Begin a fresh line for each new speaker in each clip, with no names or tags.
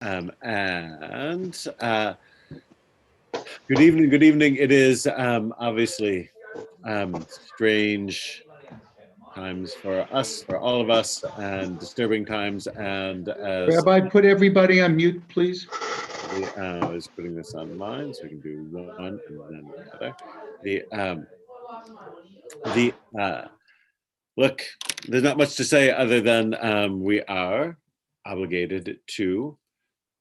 And good evening, good evening. It is obviously strange times for us, for all of us, and disturbing times. And as
Rabbi, put everybody on mute, please.
I was putting this on mine so we can do one and then the other. Look, there's not much to say other than we are obligated to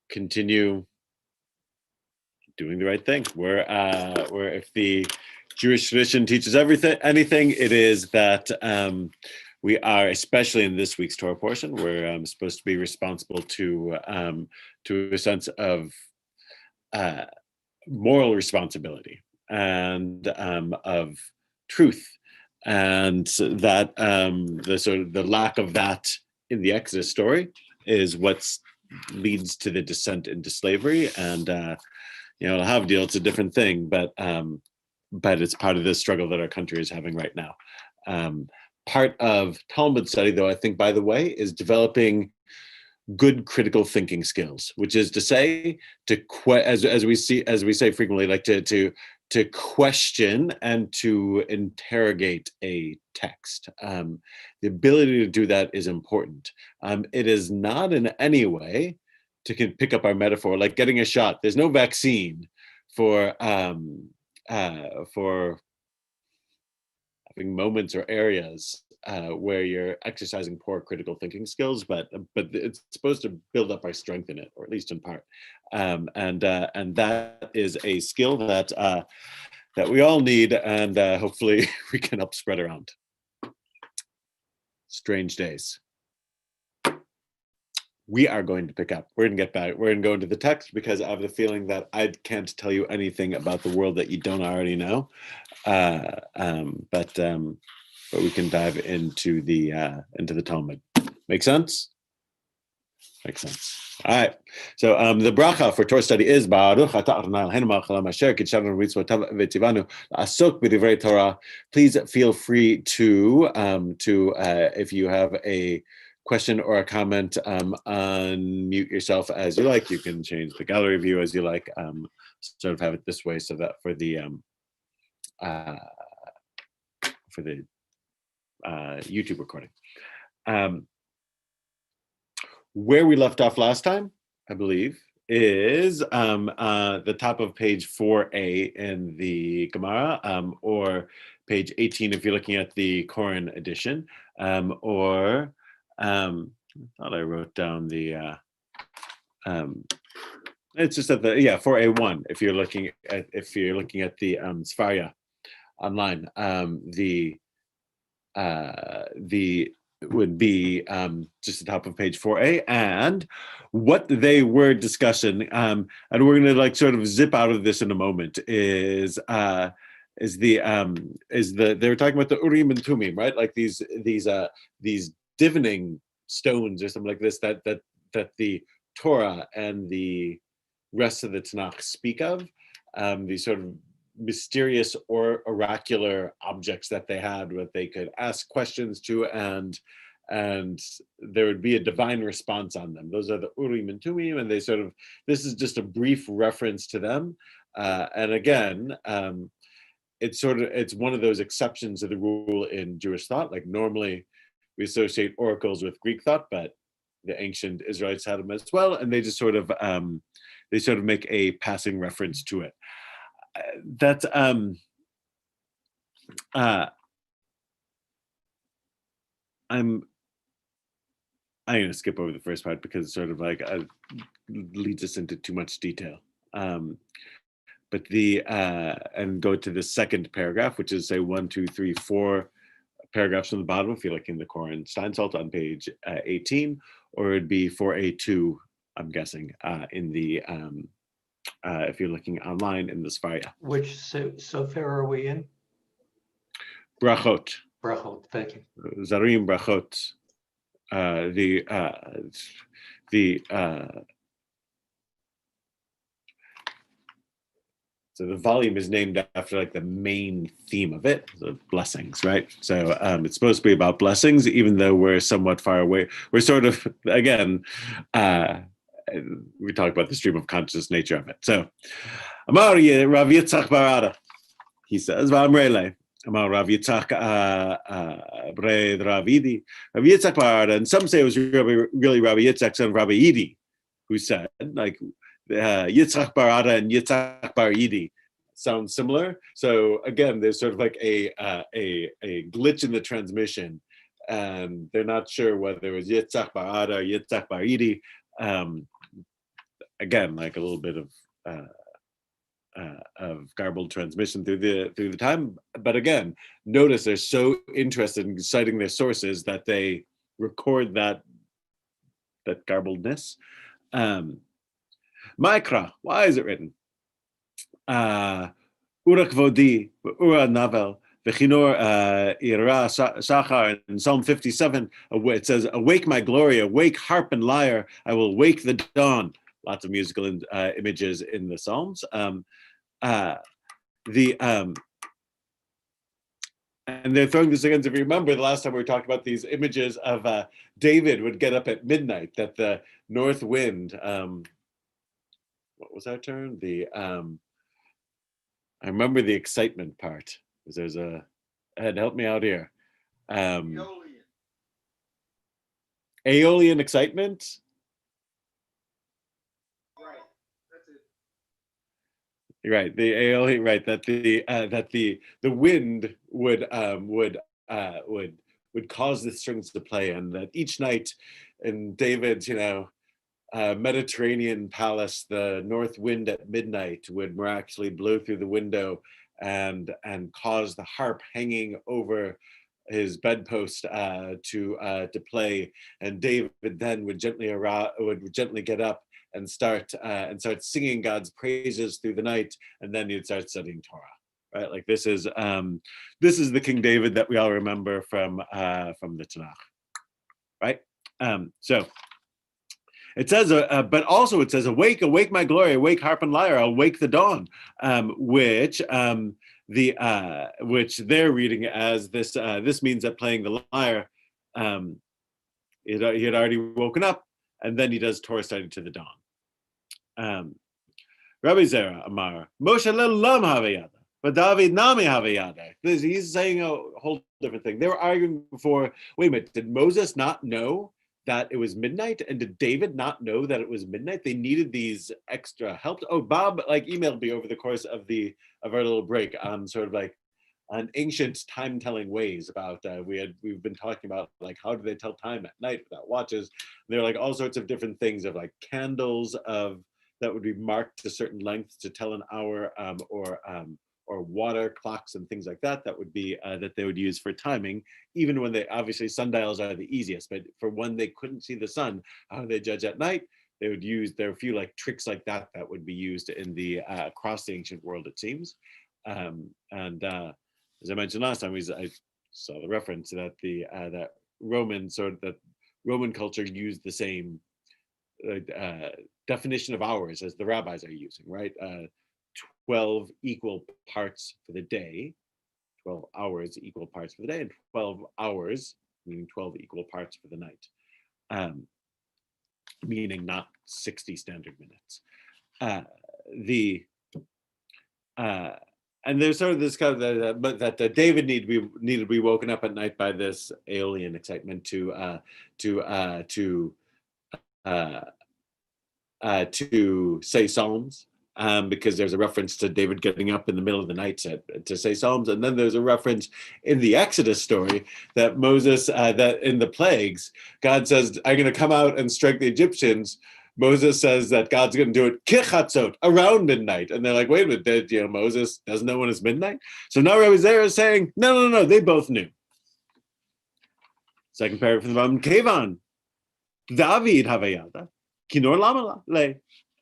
continue doing the right thing. Where if the Jewish tradition teaches anything, it is that we are, especially in this week's Torah portion, we're supposed to be responsible to a sense of moral responsibility and of truth, and that the lack of that in the Exodus story is what leads to the descent into slavery. And Havdil, it's a different thing, but it's part of the struggle that our country is having right now. Part of Talmud study, though, I think, by the way, is developing good critical thinking skills, which is to say, as we say frequently, like to question and to interrogate a text. The ability to do that is important. It is not in any way to pick up our metaphor, like getting a shot. There's no vaccine for having moments or areas where you're exercising poor critical thinking skills, but it's supposed to build up our strength in it, or at least in part. And that is a skill that we all need, and hopefully we can help spread around. Strange days. We are going to pick up. We're going to get back. We're going to go into the text because I have the feeling that I can't tell you anything about the world that you don't already know. But we can dive into the Talmud. Make sense? Makes sense. All right. So the bracha for Torah study is Baruch atah Adonai Eloheinu melech haolam asher kiddeshanu b'mitzvotav v'tzivanu la'asok b'divrei Torah. Please feel free to if you have a question or a comment, unmute yourself as you like. You can change the gallery view as you like. Sort of have it this way so that for the YouTube recording. Where we left off last time, I believe, is the top of page 4a in the Gemara, or page 18 if you're looking at the Koran edition, or I thought I wrote down the it's just at the 4a1 if you're looking at the Sfaria online. The would be just the top of page 4a, and what they were discussing, and we're going to sort of zip out of this in a moment, is they were talking about the Urim and Tumim, right? Like these divining stones or something like this that the Torah and the rest of the Tanakh speak of, these sort of mysterious or oracular objects that they had, what they could ask questions to, and there would be a divine response on them. Those are the Urim and Tumim, and this is just a brief reference to them. And again, it's one of those exceptions to the rule in Jewish thought. Like normally we associate oracles with Greek thought, but the ancient Israelites had them as well, and they just sort of make a passing reference to it. That's I'm going to skip over the first part because it's sort of like leads us into too much detail. But and go to the second paragraph, which is say 1, 2, 3, 4 paragraphs from the bottom if you're looking at the Koran Steinsaltz on page 18, or it'd be 4a2, I'm guessing, in the if you're looking online in the Sfaria.
Which Sofer are we in?
Berachot.
Berachot, thank you.
Zarim Berachot. So the volume is named after like the main theme of it, the blessings, right? So it's supposed to be about blessings, even though we're somewhat far away. We're sort of, again, we talk about the stream of consciousness nature of it. So, Amar Rav Yitzchak Barada, he says, V'amrele, Amar Rav Yitzchak Bre Ravidi, Rav Yitzchak Barada, and some say it was really Rav Yitzchak, son of Rabbi Idi, who said, like, Yitzchak Barada and Yitzchak Bar Idi sound similar. So again, there's sort of like a glitch in the transmission, and they're not sure whether it was Yitzchak Barada or Yitzchak Bar Idi. Again, like a little bit of garbled transmission through the time. But again, notice they're so interested in citing their sources that they record that garbledness. Ma'ikra, why is it written? Ura Kvodi, Ura Navel, V'chinor Ira Sachar, in Psalm 57, it says, "Awake my glory, awake harp and lyre, I will wake the dawn." Lots of musical images in the Psalms. And they're throwing this against, if you remember the last time we talked about these images of David would get up at midnight, that the north wind, what was that term? I remember the excitement part, because there's Ed, help me out here. Aeolian excitement? Right, the Aeolian, right, that the wind would cause the strings to play, and that each night in David's, Mediterranean palace, the north wind at midnight would miraculously blow through the window and cause the harp hanging over his bedpost to play, and David then would gently get up and start singing God's praises through the night, and then he'd start studying Torah. Right, like this is the King David that we all remember from the Tanakh, right? So it says, but also it says, "Awake, awake, my glory! Awake, harp and lyre! I'll wake the dawn," which they're reading as this. This means that playing the lyre, he had already woken up, and then he does Torah study to the dawn. Rabbi Zera Amar Moshe le'olam havayada, but David nami havayada. He's saying a whole different thing. They were arguing before. Wait a minute, did Moses not know that it was midnight, and did David not know that it was midnight? They needed these extra help. Oh, Bob emailed me over the course of our little break on sort of like on ancient time-telling ways about we've been talking about like how do they tell time at night without watches. There are like all sorts of different things of like candles that would be marked to certain lengths to tell an hour, or water clocks and things like that would be that they would use for timing, even when they obviously sundials are the easiest, but for when they couldn't see the sun, how do they judge at night? They would use, there are a few like tricks like that would be used in the across the ancient world, it seems. As I mentioned last time, I saw the reference that that Roman culture used the same definition of hours as the rabbis are using, right? 12 equal parts for the day, 12 hours equal parts for the day, and 12 hours, meaning 12 equal parts for the night, meaning not 60 standard minutes. And there's sort of this kind of that David needed to be woken up at night by this Aeolian excitement to say psalms, because there's a reference to David getting up in the middle of the night to say psalms, and then there's a reference in the Exodus story that Moses, that in the plagues, God says, "I'm going to come out and strike the Egyptians." Moses says that God's going to do it kichatzot, around midnight, and they're like, "Wait a minute, Moses doesn't know when it's midnight." So now Rabbi Zera is saying, no, they both knew. Second paragraph from the bottom, Kevan, David havayada, kinor lama le.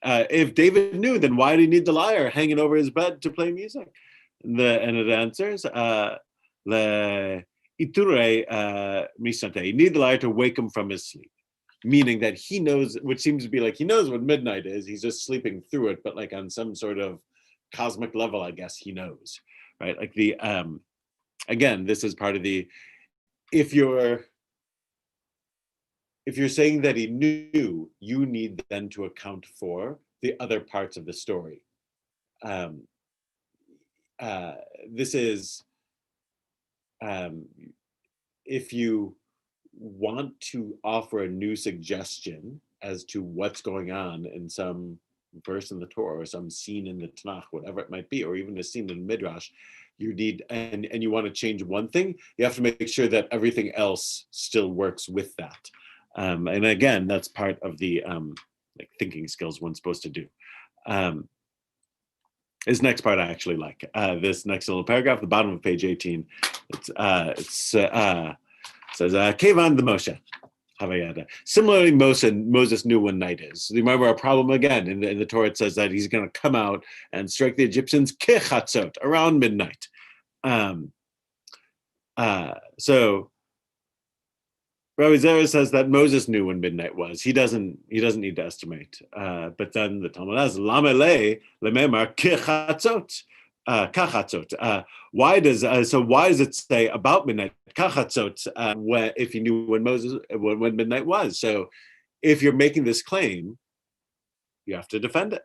If David knew, then why did he need the lyre hanging over his bed to play music? And it answers, le iture misante. You need the lyre to wake him from his sleep. Meaning that he knows, which seems to be like he knows what midnight is, he's just sleeping through it, but like on some sort of cosmic level, I guess he knows, right? Like again, this is part of if you're if you're saying that he knew, you need then to account for the other parts of the story. Um, this is, if you want to offer a new suggestion as to what's going on in some verse in the Torah or some scene in the Tanakh, whatever it might be, or even a scene in the Midrash, you need, and you want to change one thing, you have to make sure that everything else still works with that. And again, that's part of the like thinking skills one's supposed to do. This next part I actually like. This next little paragraph, the bottom of page 18, it says, Kevan the Moshe. Havayada. Similarly, Moses knew when night is. Remember our problem again in the Torah. It says that he's going to come out and strike the Egyptians kechatzot, around midnight. So Rabbi Zera says that Moses knew when midnight was. He doesn't need to estimate. But then the Talmud has lamele lememar kechatzot. Kachatzot. Why does it say about midnight kachatzot if you knew when midnight was? So if you're making this claim, you have to defend it.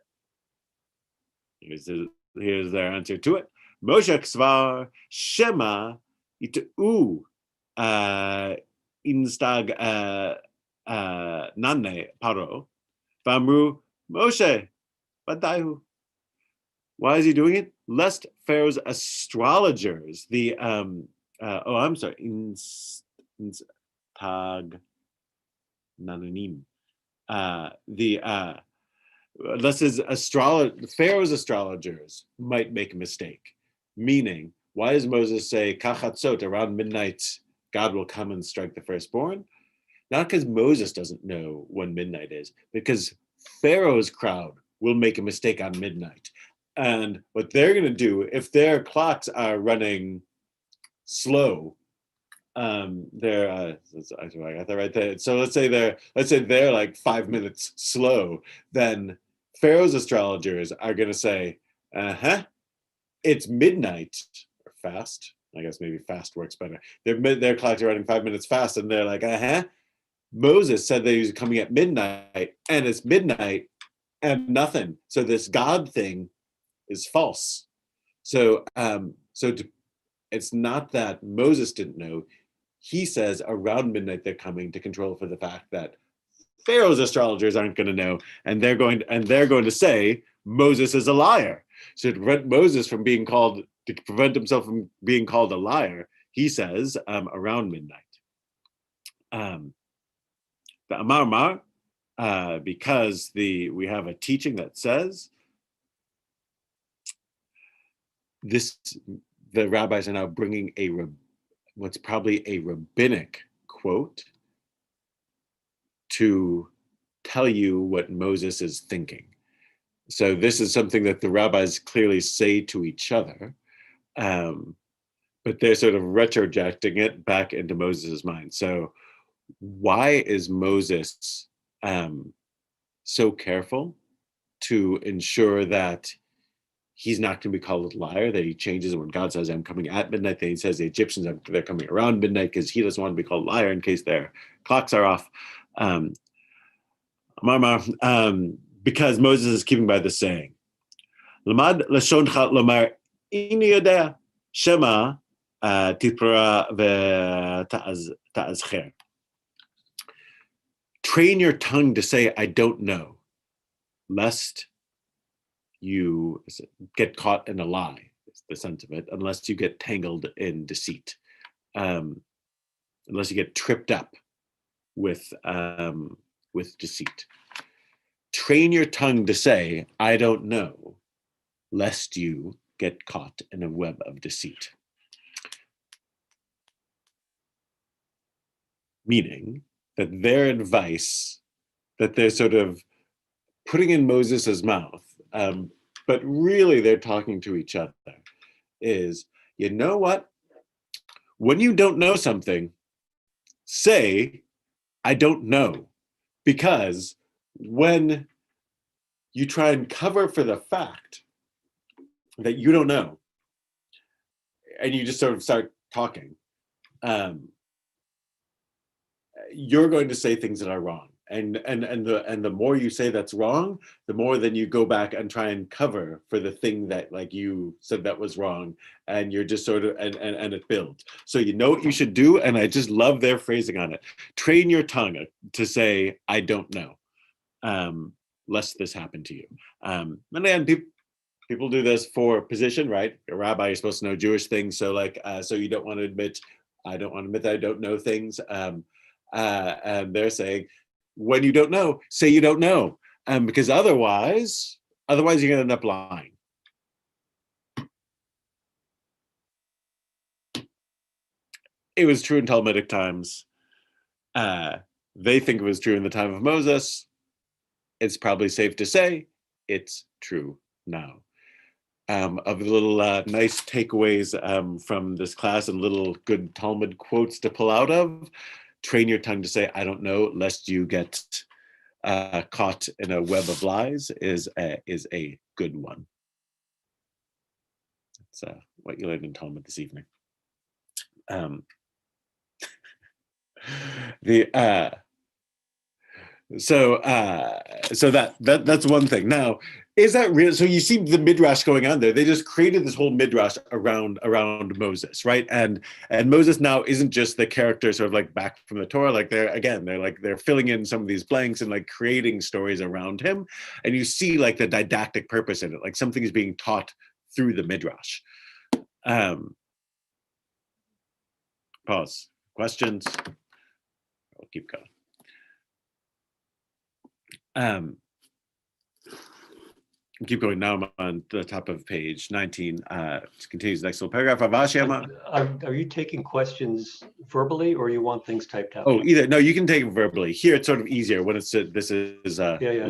Here's their answer to it. Moshe ksvar shema itu instag nane paro vamru Moshe badayu. Why is he doing it? Lest Pharaoh's astrologers, instag nananim, lest Pharaoh's astrologers might make a mistake. Meaning, why does Moses say kachatzot, around midnight God will come and strike the firstborn? Not because Moses doesn't know when midnight is, because Pharaoh's crowd will make a mistake on midnight. And what they're going to do, if their clocks are running slow, I got that right there. So let's say they're like 5 minutes slow, then Pharaoh's astrologers are going to say, it's midnight, or fast. I guess maybe fast works better. Their clocks are running 5 minutes fast, and they're like, Moses said that he was coming at midnight, and it's midnight, and nothing. So this God thing is false. So it's not that Moses didn't know. He says around midnight they're coming to control for the fact that Pharaoh's astrologers aren't going to know, and they're going to say Moses is a liar. So to prevent Moses from to prevent himself from being called a liar, he says around midnight. The Amar Mar, because we have a teaching that says the rabbis are now bringing what's probably a rabbinic quote to tell you what Moses is thinking. So this is something that the rabbis clearly say to each other, but they're sort of retrojecting it back into Moses' mind. So why is Moses so careful to ensure that he's not going to be called a liar, that he changes when God says, I'm coming at midnight, then he says the Egyptians, they're coming around midnight, because he doesn't want to be called a liar in case their clocks are off. Because Moses is keeping by the saying, Lamad lashoncha lomar ini yodea shema tipra ve'ta'azcher. Train your tongue to say, I don't know, lest you get caught in a lie, is the sense of it, unless you get tangled in deceit, unless you get tripped up with deceit. Train your tongue to say, I don't know, lest you get caught in a web of deceit. Meaning that their advice, that they're sort of putting in Moses's mouth, but really they're talking to each other, is, you know what? When you don't know something, say, I don't know. Because when you try and cover for the fact that you don't know, and you just sort of start talking, you're going to say things that are wrong. And the more you say that's wrong, the more then you go back and try and cover for the thing that like you said that was wrong, and you're just sort of and it builds. So you know what you should do, and I just love their phrasing on it. Train your tongue to say I don't know, lest this happen to you. And then people do this for position, right? A rabbi, you're supposed to know Jewish things, so like so you don't want to admit I don't want to admit that I don't know things, and they're saying, when you don't know, say you don't know, because otherwise you're going to end up lying. It was true in Talmudic times. They think it was true in the time of Moses. It's probably safe to say it's true now. Of the little nice takeaways from this class and little good Talmud quotes to pull out of, train your tongue to say I don't know, lest you get caught in a web of lies is a good one. That's what you learned in Talmud this evening. So that's one thing. Now, is that real? So you see the midrash going on there. They just created this whole midrash around Moses, right? And Moses now isn't just the character sort of like back from the Torah. Like they're filling in some of these blanks and like creating stories around him. And you see like the didactic purpose in it, like something is being taught through the midrash. Pause. Questions? I'll keep going. Keep going. Now I'm on the top of page 19. Continues the next little paragraph.
Are you taking questions verbally, or you want things typed out?
Oh, either. No, you can take it verbally. Here, it's sort of easier when it's this is.
Yeah.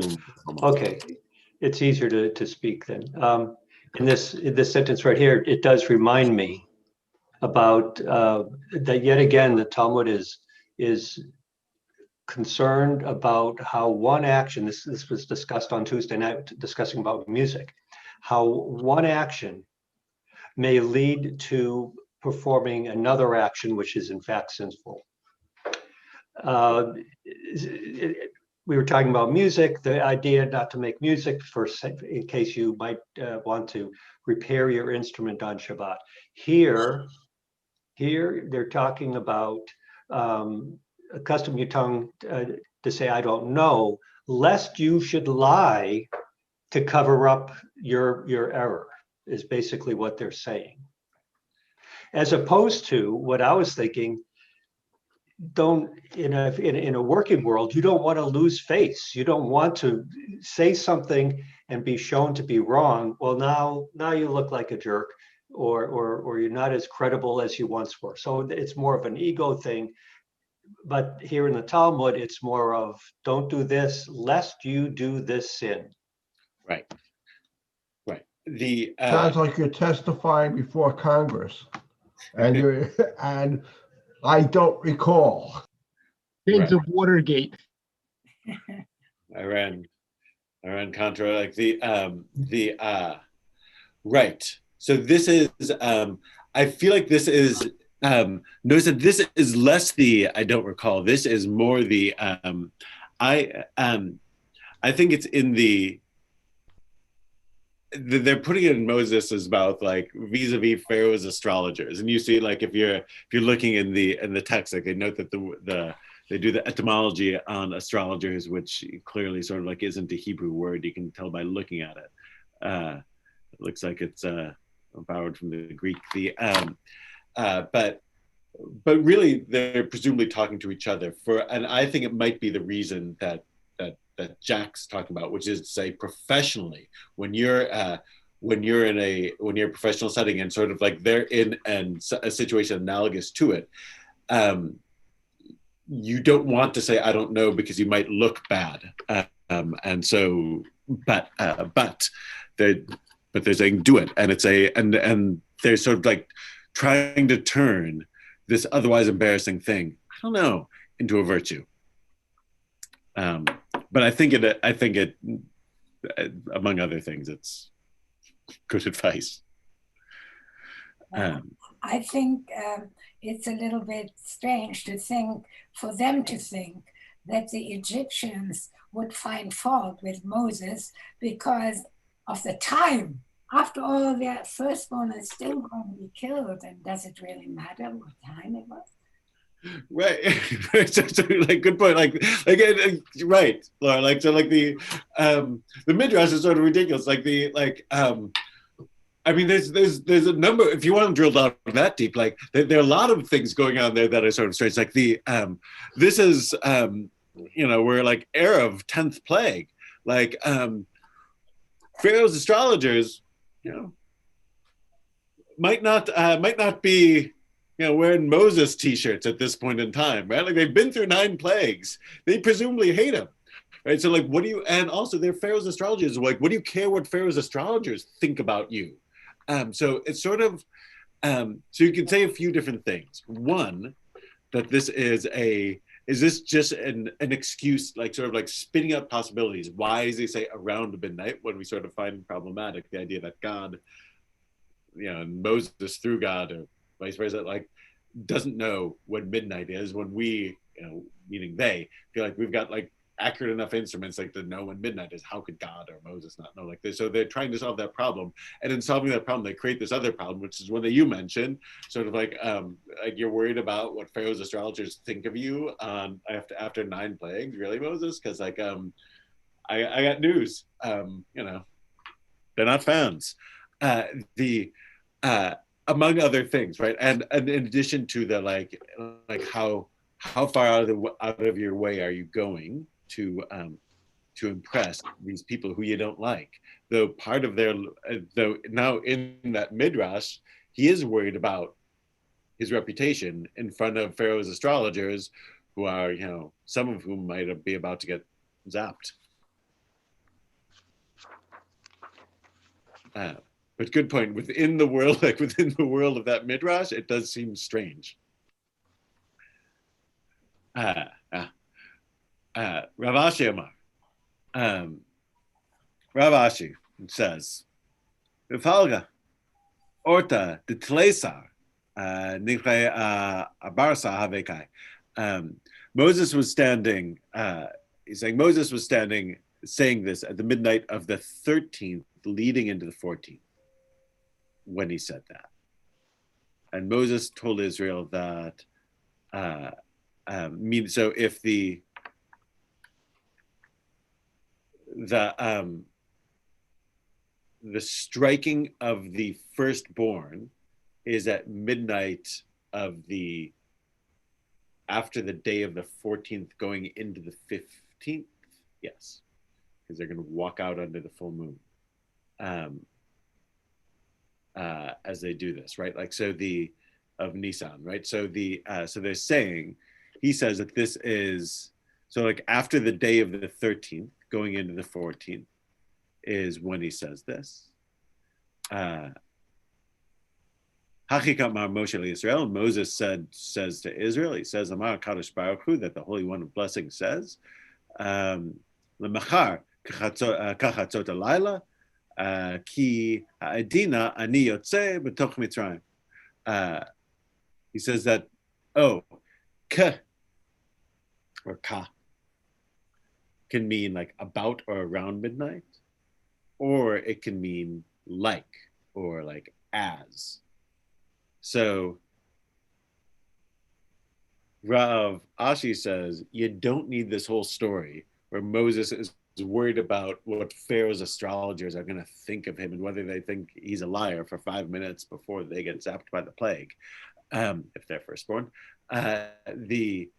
Okay, it's easier to speak then. In this sentence right here, it does remind me about that yet again. The Talmud is concerned about how one action, this was discussed on Tuesday night, discussing about music, how one action may lead to performing another action which is in fact sinful. We were talking about music, the idea not to make music in case you might want to repair your instrument on Shabbat. Here they're talking about accustom your tongue to say I don't know, lest you should lie to cover up your error, is basically what they're saying. As opposed to what I was thinking, in a working world, you don't want to lose face. You don't want to say something and be shown to be wrong. Well, now you look like a jerk, or you're not as credible as you once were. So it's more of an ego thing. But here in the Talmud, it's more of don't do this lest you do this sin.
Right.
Sounds like you're testifying before Congress, and I don't recall.
Things of Watergate.
Iran Contra, like right. So this is I feel like this is notice that this is less the I don't recall. This is more the I think it's in they're putting it in Moses' mouth, like vis-a-vis Pharaoh's astrologers, and you see like if you're looking in the text, like they note that they do the etymology on astrologers, which clearly sort of like isn't a Hebrew word. You can tell by looking at it. It looks like it's borrowed from the Greek. But really they're presumably talking to each other and I think it might be the reason that Jack's talking about, which is to say professionally, when you're in a professional setting and sort of like they're in a situation analogous to it, you don't want to say I don't know because you might look bad, and so but they're saying do it, and it's and they're sort of like trying to turn this otherwise embarrassing thing, I don't know, into a virtue. But I think it, among other things, it's good advice.
I think it's a little bit strange to think, for them to think that the Egyptians would find fault with Moses because of the time. After all, their firstborn is still going to be killed, and does it really matter what time it was?
Right. So, like, good point. Right, Laura. Like, so, like the midrash is sort of ridiculous. I mean, there's a number. If you want to drill down that deep, like, there are a lot of things going on there that are sort of strange. Like this is, we're like Erev 10th plague. Like, Pharaoh's astrologers, might not be, wearing Moses t-shirts at this point in time, right? Like, they've been through 9 plagues. They presumably hate him, right? So, like, and also they're Pharaoh's astrologers. Like, what do you care what Pharaoh's astrologers think about you? So it's sort of, so you can say a few different things. One, that this is this just an excuse, like, sort of like spinning up possibilities? Why does he say around midnight when we sort of find problematic the idea that God, and Moses through God, or vice versa, like, doesn't know when midnight is, when we, meaning they, feel like we've got like accurate enough instruments, like, to know when midnight is. How could God or Moses not know like this? So they're trying to solve that problem, and in solving that problem, they create this other problem, which is one that you mentioned, sort of like you're worried about what Pharaoh's astrologers think of you after 9 plagues, really, Moses? Because, like, I got news. They're not fans. Among other things, right? And in addition to the like how far out of your way are you going to impress these people who you don't like? Though part of though now in that midrash, he is worried about his reputation in front of Pharaoh's astrologers, who are, some of whom might be about to get zapped. But good point. Within the world of that midrash, it does seem strange. Rav Ashi Amar. Rav Ashi says, "V'falga orta de tlesar nifre abarsa havekai." Moses was standing. He's saying Moses was standing, saying this at the midnight of the 13th, leading into the 14th. When he said that, and Moses told Israel that, so if the striking of the firstborn is at midnight of after the day of the 14th, going into the 15th, yes, because they're going to walk out under the full moon. As they do this, right? Like, so of Nisan, right? So so they're saying, he says that this is, so like after the day of the 13th, going into the 14th, is when he says this. Hachikat Mar Moshe Israel, Moses says to Israel, he says, Amar Kadosh Baruch Hu, that the Holy One of Blessing says, Lemachar kachatzot alayla, Ki ha'edina ani yotze b'toch Mitzrayim. He says that, ka, or ka, can mean like about or around midnight, or it can mean like, or like as. So Rav Ashi says, you don't need this whole story where Moses is worried about what Pharaoh's astrologers are going to think of him and whether they think he's a liar for 5 minutes before they get zapped by the plague, if they're firstborn. You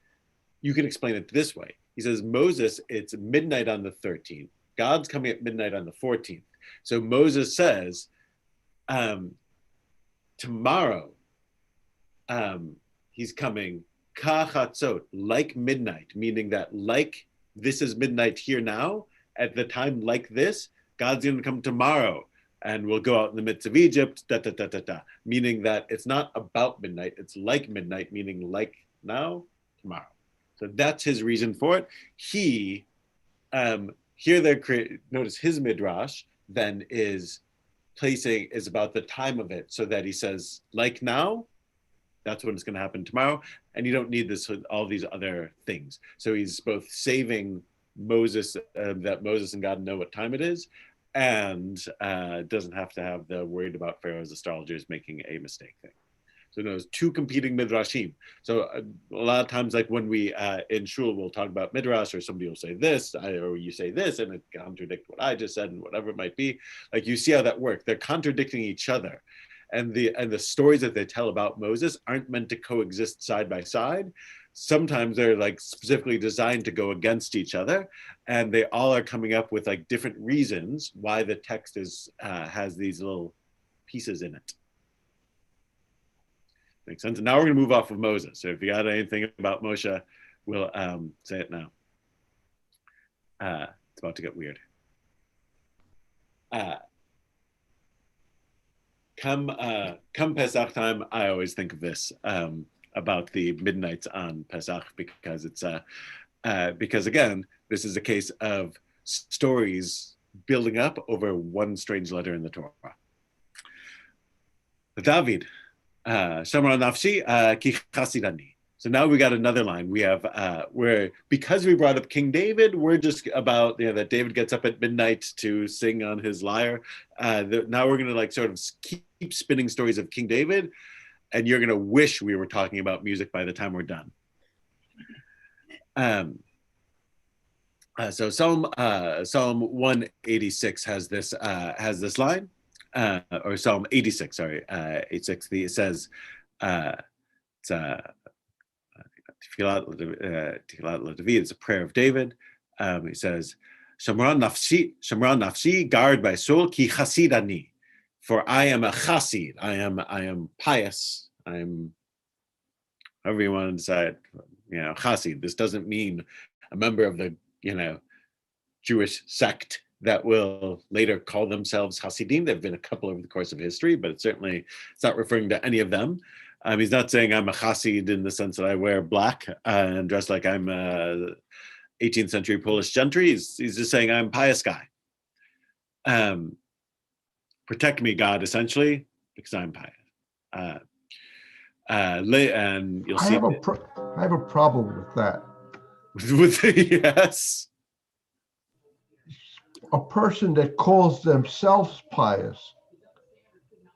can explain it this way. He says, Moses, it's midnight on the 13th. God's coming at midnight on the 14th. So Moses says, tomorrow, he's coming kachatzot, like midnight, meaning that like this is midnight here now, at the time like this, God's going to come tomorrow and we'll go out in the midst of Egypt, meaning that it's not about midnight, it's like midnight, meaning like now, tomorrow. So that's his reason for it. Here notice his midrash then is placing is about the time of it, so that he says, like now, that's when it's going to happen tomorrow, and you don't need this all these other things. So he's both saving Moses, that Moses and God know what time it is, and doesn't have to have the worried about Pharaoh's astrologers making a mistake thing. So there's two competing midrashim. So a lot of times, like when we in shul, we'll talk about midrash, or somebody will say this, or you say this, and it contradicts what I just said, and whatever it might be. Like you see how that works. They're contradicting each other, and the stories that they tell about Moses aren't meant to coexist side by side. Sometimes they're like specifically designed to go against each other, and they all are coming up with like different reasons why the text is has these little pieces in it. Makes sense. And now we're going to move off of Moses. So if you got anything about Moshe, we'll say it now. It's about to get weird. Come Pesach time, I always think of this about the midnights on Pesach, because it's because again, this is a case of stories building up over one strange letter in the Torah. David. Shamar nafshi ki chasidani. So now we got another line. We have where, because we brought up King David, we're just about that David gets up at midnight to sing on his lyre. Now we're going to like sort of keep spinning stories of King David, and you're going to wish we were talking about music by the time we're done. So Psalm 186 has this line. Or Psalm 86, sorry, 86. It says, it's it's a prayer of David. It says, Shamran nafshi, guard my soul, ki chasidani, for I am a chasid. I am pious. I'm, however you want to decide, chasid. This doesn't mean a member of the, Jewish sect that will later call themselves Hasidim. There have been a couple over the course of history, but it's not referring to any of them. He's not saying I'm a Hasid in the sense that I wear black and dress like I'm a 18th century Polish gentry. He's just saying I'm a pious guy. Protect me, God, essentially, because I'm pious. And you'll see.
I have a problem with that.
Yes.
A person that calls themselves pious,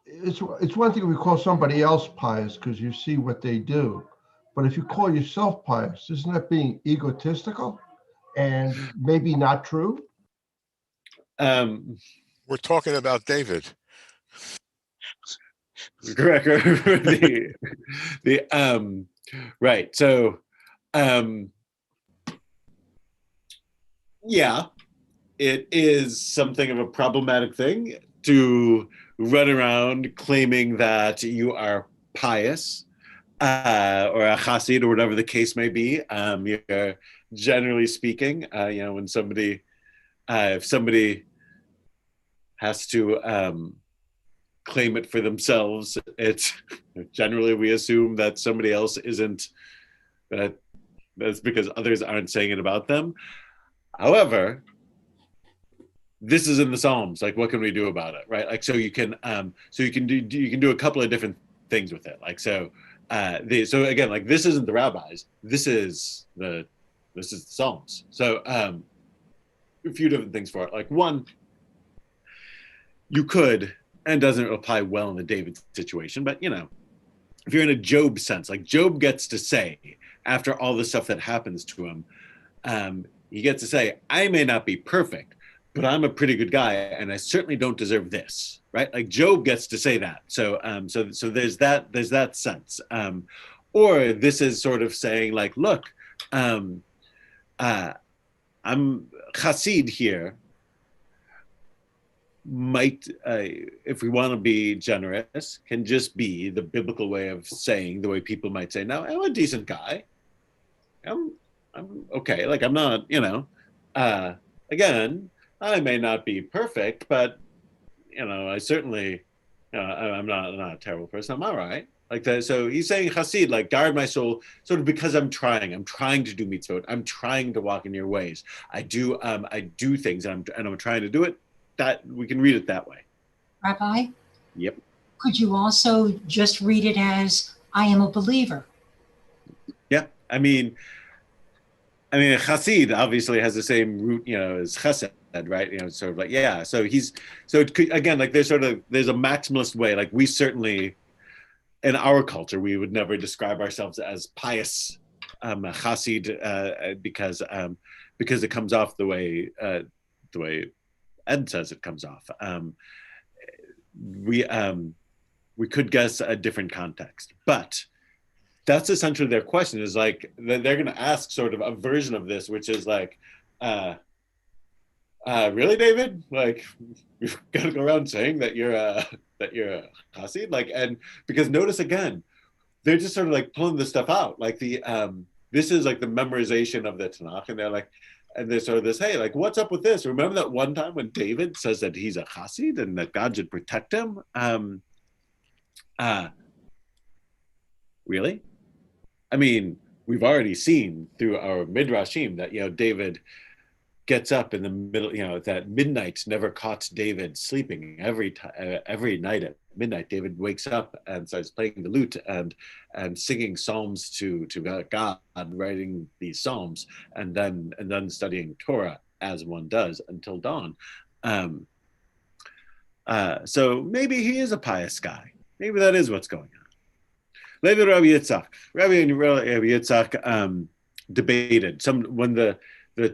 it's one thing if we call somebody else pious because you see what they do, but if you call yourself pious, isn't that being egotistical and maybe not true?
We're talking about David.
Correct. Right. So yeah, it is something of a problematic thing to run around claiming that you are pious or a chassid or whatever the case may be. You're generally speaking, when somebody, if somebody has to claim it for themselves, it's generally we assume that somebody else isn't, that's because others aren't saying it about them. However, this is in the Psalms. Like, what can we do about it, right? Like, so you can do a couple of different things with it. Like, so so again, like this isn't the rabbis. This is the Psalms. So a few different things for it. Like one, you could, and doesn't apply well in the David situation, but if you're in a Job sense, like Job gets to say after all the stuff that happens to him, he gets to say, I may not be perfect, but I'm a pretty good guy, and I certainly don't deserve this, right? Like Job gets to say that. So so there's that sense. Or this is sort of saying like, look, I'm chassid here. Might, if we want to be generous, can just be the biblical way of saying, the way people might say, now I'm a decent guy. I'm okay. Like I'm not, again, I may not be perfect, but I certainly, I'm not a terrible person. I'm all right. Like that. So he's saying chassid, like guard my soul, sort of because I'm trying to do mitzvot. I'm trying to walk in your ways. I do things, and I'm trying to do it. That we can read it that way.
Rabbi,
Yep.
could you also just read it as, I am a believer?
Yeah. I mean, Chassid obviously has the same root, as Chesed, right? Sort of like, yeah. So it could, again, like there's a maximalist way. Like we certainly, in our culture, we would never describe ourselves as pious Chassid because it comes off the way Ed says it comes off. We could guess a different context, but that's essentially their question, is like they're going to ask sort of a version of this, which is like, really, David? Like, you've got to go around saying that you're a Hasid? Like, and because notice again, they're just sort of like pulling this stuff out. Like this is like the memorization of the Tanakh, and they're like, and there's sort of this, hey, like, what's up with this? Remember that one time when David says that he's a Hasid and that God should protect him? Really? I mean, we've already seen through our midrashim that David gets up in the middle, that midnight never caught David sleeping. Every night at midnight, David wakes up and starts playing the lute and singing psalms to God, writing these psalms, and then studying Torah as one does until dawn. So maybe he is a pious guy. Maybe that is what's going on. Later, Rabbi Yitzhak debated when the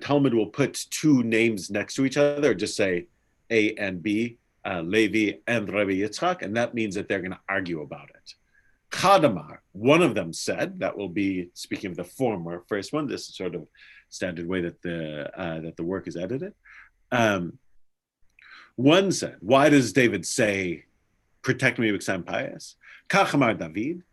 Talmud will put two names next to each other, or just say A and B, Levi and Rabbi Yitzhak, and that means that they're going to argue about it. Chadamar, one of them said, that will be speaking of the former first one. This is sort of standard way that the work is edited. One said, why does David say, "Protect me because I'm pious"? Kachamar David.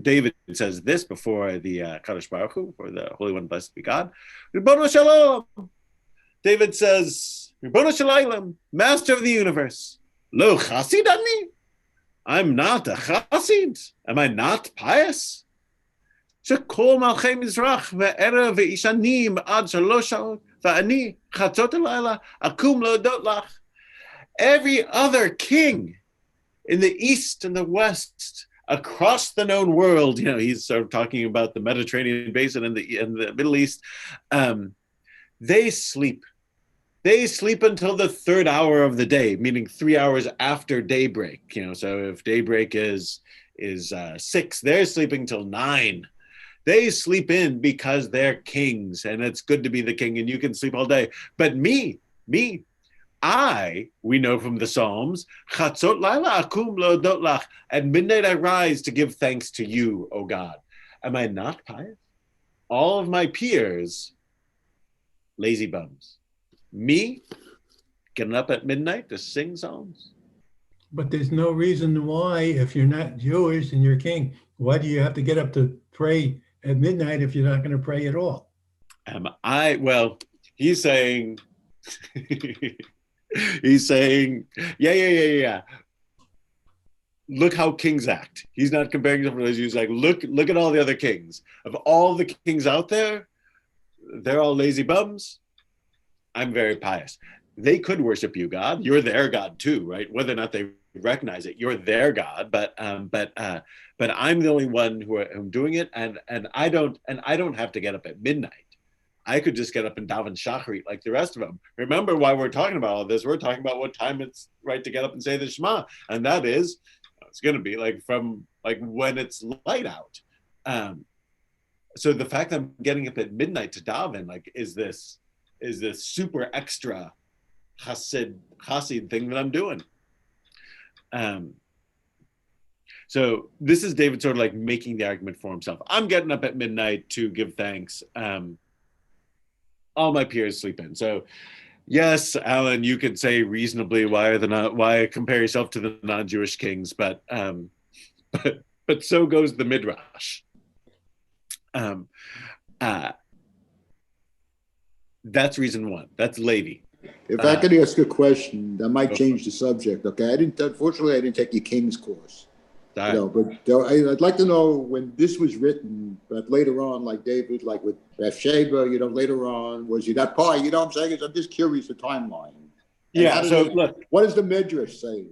David says this before the Kadosh Baruch Hu, for the Holy One, blessed be God. David says, Ribono shel Olam, Master of the universe. Lo Chasid ani? I'm not a Chasid. Am I not pious? Shekol malchei Mizrach ve'erev ve'ishanim ad shalosh sha'ot ve'ani chatzot halayla akum leodot lach. Every other king in the east and the west, across the known world, he's sort of talking about the Mediterranean basin and the Middle East. They sleep. They sleep until the third hour of the day, meaning 3 hours after daybreak. So if daybreak is 6, they're sleeping till 9. They sleep in because they're kings, and it's good to be the king, and you can sleep all day. But me. We know from the Psalms, Chatzot laila akum leodot lach. At midnight I rise to give thanks to you, O God. Am I not pious? All of my peers, lazy bums. Me, getting up at midnight to sing psalms.
But there's no reason why, if you're not Jewish and you're king, why do you have to get up to pray at midnight if you're not going to pray at all?
Well, he's saying... He's saying, yeah. Look how kings act. He's not comparing different ways. He's like, look at all the other kings. Of all the kings out there, they're all lazy bums. I'm very pious. They could worship you, God. You're their God too, right? Whether or not they recognize it, you're their God. But I'm the only one who's doing it, and I don't have to get up at midnight. I could just get up and daven shacharit like the rest of them. Remember why we're talking about all this. We're talking about what time it's right to get up and say the Shema. And that is, it's going to be like from like when it's light out. So the fact that I'm getting up at midnight to daven, like, is this super extra Hasid thing that I'm doing. So this is David sort of like making the argument for himself. I'm getting up at midnight to give thanks. All my peers sleep in. So yes, Alan, you could say reasonably why compare yourself to the non-Jewish kings, but so goes the Midrash. That's reason one. That's Levi.
If I could ask a question, that might change the subject. Okay, unfortunately, I didn't take your King's course. But I'd like to know when this was written, but later on, like David, like with Bathsheba, later on, was he that part? I'm saying? I'm just curious the timeline. And
Yeah.
how
So
does
look.
what does the Midrash say?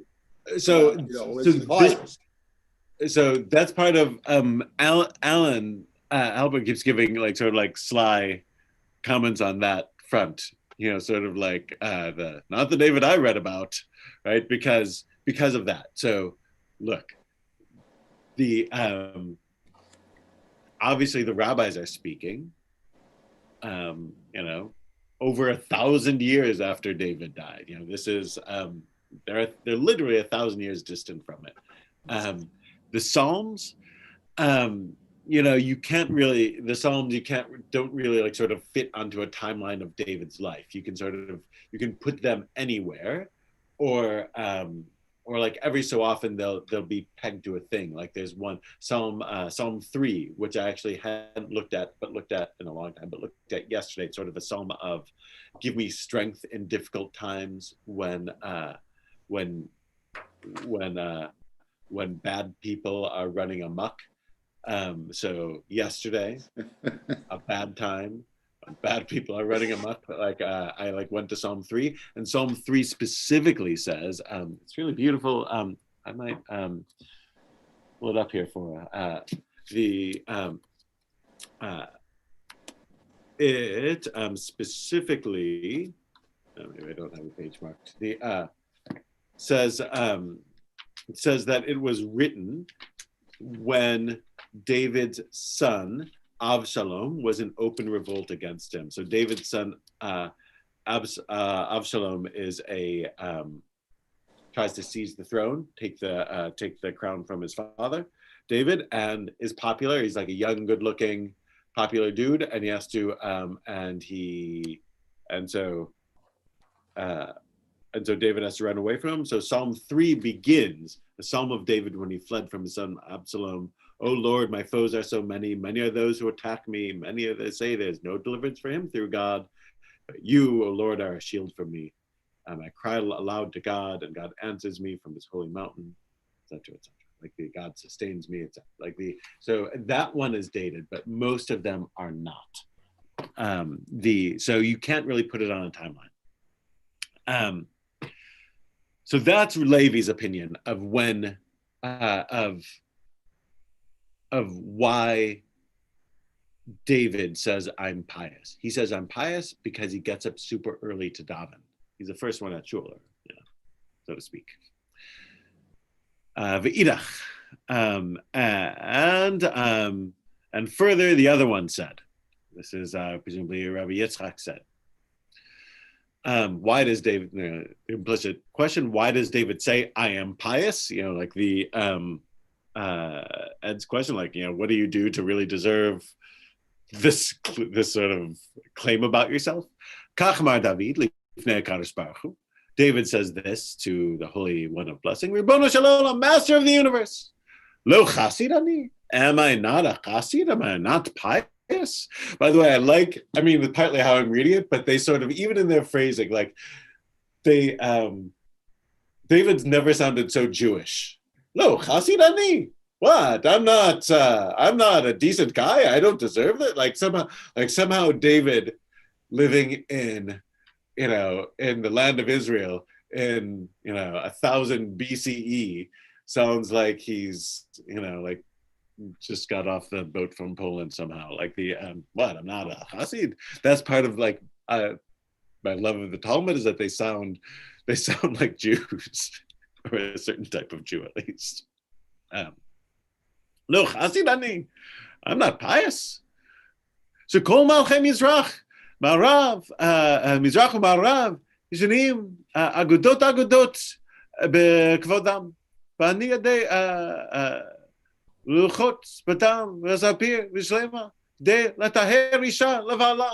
So
Is
so
he pious?
so that's part of Alan Albert keeps giving like sort of like sly comments on that front, sort of like the not the David I read about, right? Because of that. So look, the obviously the rabbis are speaking, over 1,000 years after David died. This is they're literally 1,000 years distant from it. The Psalms, you can't really, the Psalms don't really like sort of fit onto a timeline of David's life. You can put them anywhere, or like every so often they'll be pegged to a thing. Like there's one Psalm 3, which I actually hadn't looked at in a long time, but looked at yesterday. It's sort of a psalm of give me strength in difficult times when bad people are running amok. So yesterday, a bad time, when bad people are running amok. I went to Psalm 3, and Psalm 3 specifically says, it's really beautiful. I might pull it up here for it specifically. Maybe I don't have a page marked. Says it says that it was written when David's son Avshalom was in open revolt against him. So David's son Avshalom is tries to seize the throne, take the crown from his father David, and is popular. He's like a young, good-looking, popular dude, and he has to and so David has to run away from him. So Psalm 3 begins, the Psalm of David when he fled from his son Absalom. Oh Lord, my foes are so many. Many are those who attack me. Many are they say there's no deliverance for him through God. But you, O Lord, are a shield for me. I cry aloud to God, and God answers me from his holy mountain, etc., etc. Like God sustains me, etc. So that one is dated, but most of them are not. So you can't really put it on a timeline. So that's Levi's opinion of when of why David says I'm pious. He says I'm pious because he gets up super early to daven. He's the first one at shul, so to speak. V'idach, and further, the other one said, this is presumably Rabbi Yitzchak said. Why does David, implicit question, why does David say, I am pious? Like the Ed's question, like, what do you do to really deserve this sort of claim about yourself? Kachmar David, David says this to the Holy One of Blessing, Ribono Shel Olam, Master of the Universe. Lo chasid ani? Am I not a chasid? Am I not pious? By the way, partly how I'm reading it, but they sort of, even in their phrasing, like David's never sounded so Jewish. Lo chasid ani? What? I'm not a decent guy. I don't deserve it. Like somehow David living in the land of Israel in 1000 BCE sounds like he's like just got off the boat from Poland somehow. Like I'm not a Hasid. That's part of my love of the Talmud, is that they sound like Jews, or a certain type of Jew at least. No, Hasid ani. I'm not pious. So kol malchei Mizrach, Ma'arav, Mizrach u'Ma'arav, ישנים אגודות בכבודם, ואני ידי ללחוץ בתם ולספיר ושלמה, כדי לטהר אישה לבעלה.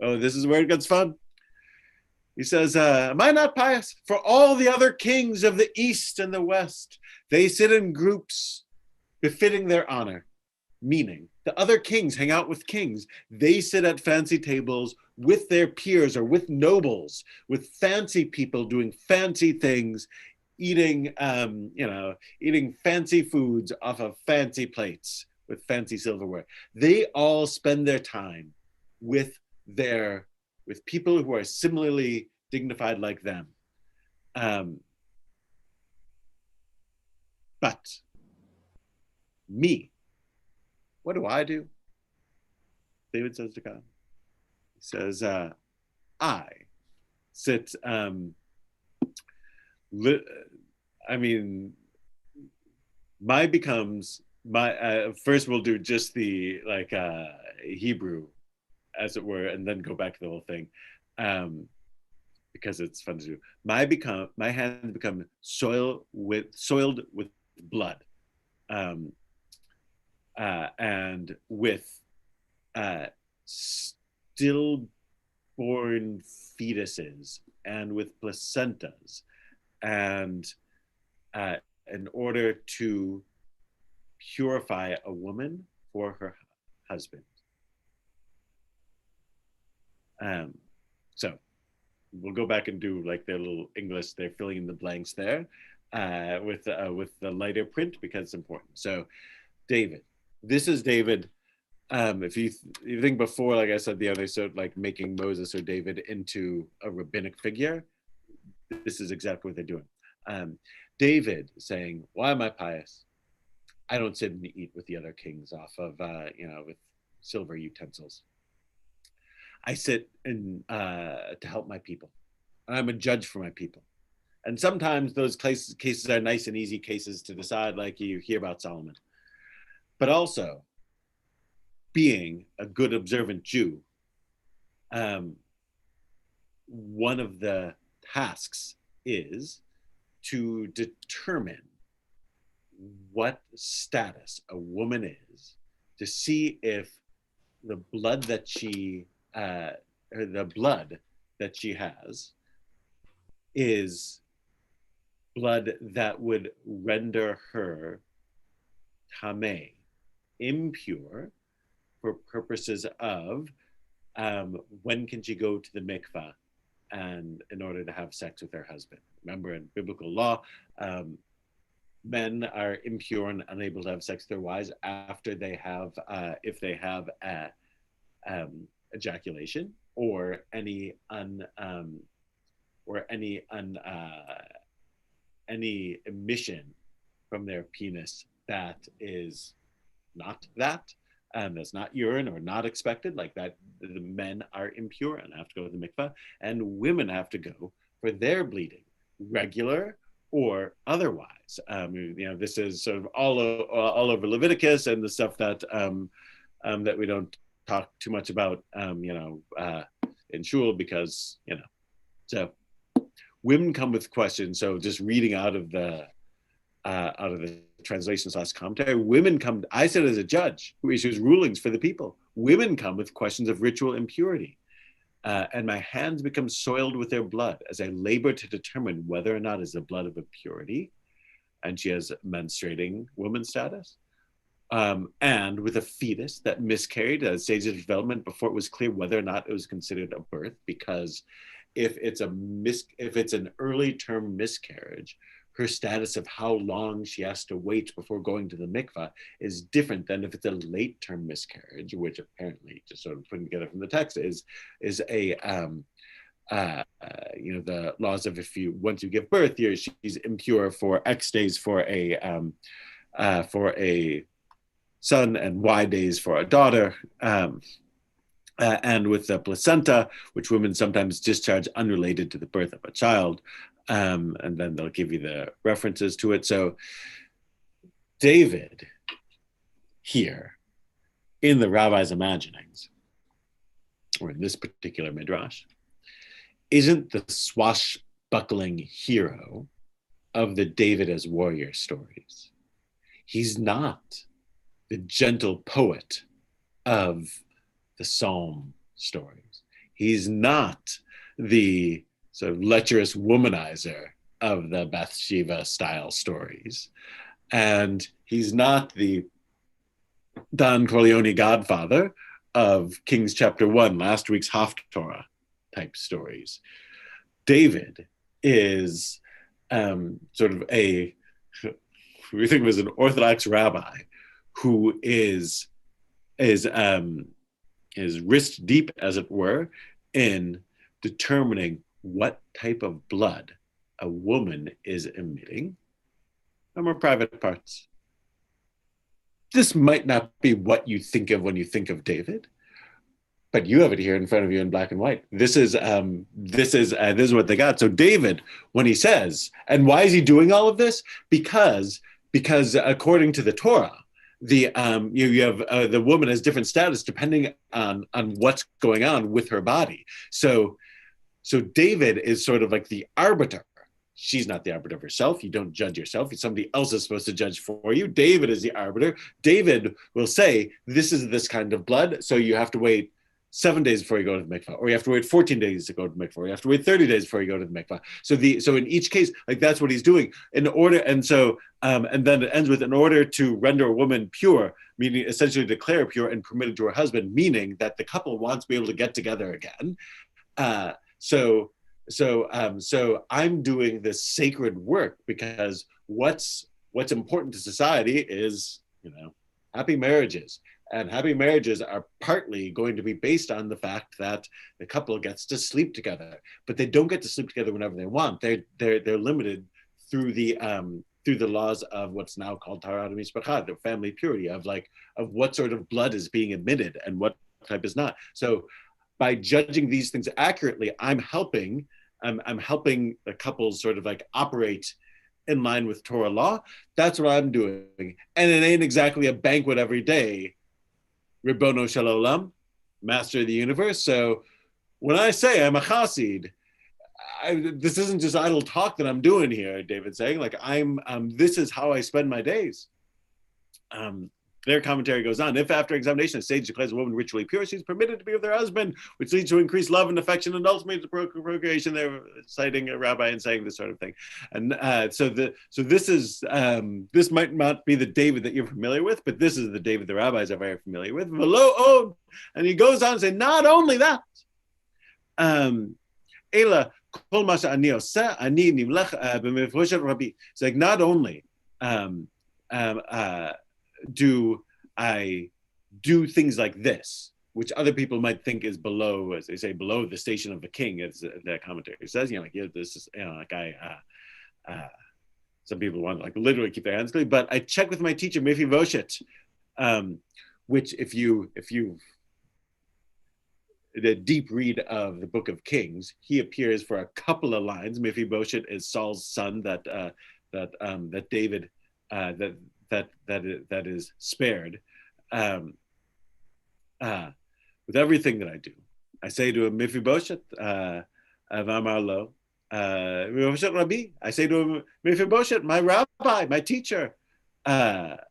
Oh, this is where it gets fun. He says, am I not pious? For all the other kings of the East and the West, they sit in groups befitting their honor. Meaning, the other kings hang out with kings. They sit at fancy tables with their peers or with nobles, with fancy people doing fancy things, eating fancy foods off of fancy plates with fancy silverware. They all spend their time with people who are similarly dignified like them. But me, what do? David says to God. He says, I sit, my becomes, first we'll do just the Hebrew, as it were, and then go back to the whole thing. Because it's fun to do. My hands become soiled with blood, and with stillborn fetuses, and with placentas, and in order to purify a woman for her husband. So we'll go back and do like their little English. They're filling in the blanks there with the lighter print because it's important. So David, this is David. If you think before, like I said, the other sort of like making Moses or David into a rabbinic figure, this is exactly what they're doing. David saying, why am I pious? I don't sit and eat with the other kings off of, with silver utensils. I sit to help my people. I'm a judge for my people. And sometimes those cases are nice and easy cases to decide, like you hear about Solomon. But also, being a good observant Jew, one of the tasks is to determine what status a woman is, to see if the blood that she has is blood that would render her tameh, impure, for purposes of when can she go to the mikvah and in order to have sex with her husband. Remember, in biblical law, men are impure and unable to have sex with their wives after they have, if they have ejaculation or any emission from their penis that is not that, that's not urine or not expected, like that. The men are impure and have to go to the mikvah, and women have to go for their bleeding, regular or otherwise. This is sort of all over Leviticus and the stuff that that we don't talk too much about, in shul, because so women come with questions. So just reading out of the translation/commentary, women come. I sit as a judge who issues rulings for the people. Women come with questions of ritual impurity. And my hands become soiled with their blood as I labor to determine whether or not is the blood of impurity, and she has menstruating woman status, and with a fetus that miscarried at a stage of development before it was clear whether or not it was considered a birth, because if it's an early term miscarriage, her status of how long she has to wait before going to the mikvah is different than if it's a late term miscarriage, which apparently, just sort of putting together from the text, is a the laws of once you give birth, she's impure for X days for a son and Y days for a daughter. And with the placenta, which women sometimes discharge unrelated to the birth of a child. And then they'll give you the references to it. So David here in the rabbi's imaginings, or in this particular midrash, isn't the swashbuckling hero of the David as warrior stories. He's not the gentle poet of the Psalm stories. He's not the sort of lecherous womanizer of the Bathsheba style stories. And he's not the Don Corleone godfather of Kings chapter 1, last week's Haftorah type stories. David is sort of we think was an Orthodox rabbi who is wrist deep, as it were, in determining what type of blood a woman is emitting are more private parts. This might not be what you think of when you think of David, but you have it here in front of you in black and white. This is what they got. So David, when he says, and why is he doing all of this? Because according to the Torah, the you have the woman has different status depending on what's going on with her body. So David is sort of like the arbiter. She's not the arbiter of herself. You don't judge yourself. Somebody else is supposed to judge for you. David is the arbiter. David will say, this is this kind of blood, so you have to wait 7 days before you go to the mikvah, or you have to wait 14 days to go to the mikvah, or you have to wait 30 days before you go to the mikvah. So in each case, like that's what he's doing in order. And so, and then it ends with, in order to render a woman pure, meaning essentially declare pure and permitted to her husband, meaning that the couple wants to be able to get together again. So I'm doing this sacred work because what's important to society is, happy marriages. And happy marriages are partly going to be based on the fact that the couple gets to sleep together, but they don't get to sleep together whenever they want. They're limited through the laws of what's now called Taharat Mishpacha, the family purity of what sort of blood is being emitted and what type is not. So by judging these things accurately, I'm helping the couples sort of like operate in line with Torah law. That's what I'm doing. And it ain't exactly a banquet every day, Ribono Shel Olam, master of the universe. So when I say I'm a chassid, this isn't just idle talk that I'm doing here, David's saying. Like this is how I spend my days. Their commentary goes on. If after examination a sage declares a woman ritually pure, she's permitted to be with her husband, which leads to increased love and affection and ultimately procreation. They're citing a rabbi and saying this sort of thing. And so this is this might not be the David that you're familiar with, but this is the David the rabbis are very familiar with. And he goes on to say, not only that, Ela kol ma she'ani oseh, ani nimlech b'mefroshet rabbi. It's like not only do I do things like this, which other people might think is below, as they say, below the station of the king, as that commentary says, this is, some people want to like literally keep their hands clean, but I check with my teacher, Mephibosheth, which if you the deep read of the Book of Kings, he appears for a couple of lines. Mephibosheth is Saul's son that David, that is spared. With everything that I do, I say to him, Mephibosheth, V'amar lo, Mephibosheth Rabbi. I say to him, Mephibosheth, my rabbi, my teacher. Yafat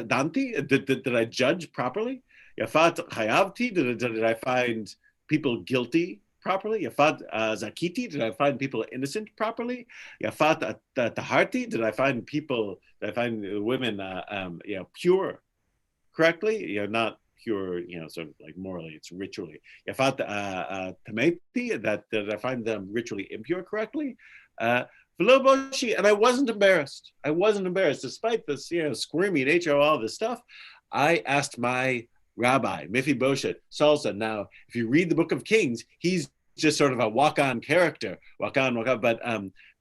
Danti, did I judge properly? Yafat Chayavti, did I find people guilty properly? Yafat Zakiti, did I find people innocent properly? Yafat Taharti, did I find women pure correctly? Not pure, sort of like morally, it's ritually. Yafat Tameti, did I find them ritually impure correctly? And I wasn't embarrassed. Despite this, squirmy nature of all this stuff. I asked my rabbi, Mephibosheth, Saul said, now, if you read the Book of Kings, he's just sort of a walk-on character, walk on.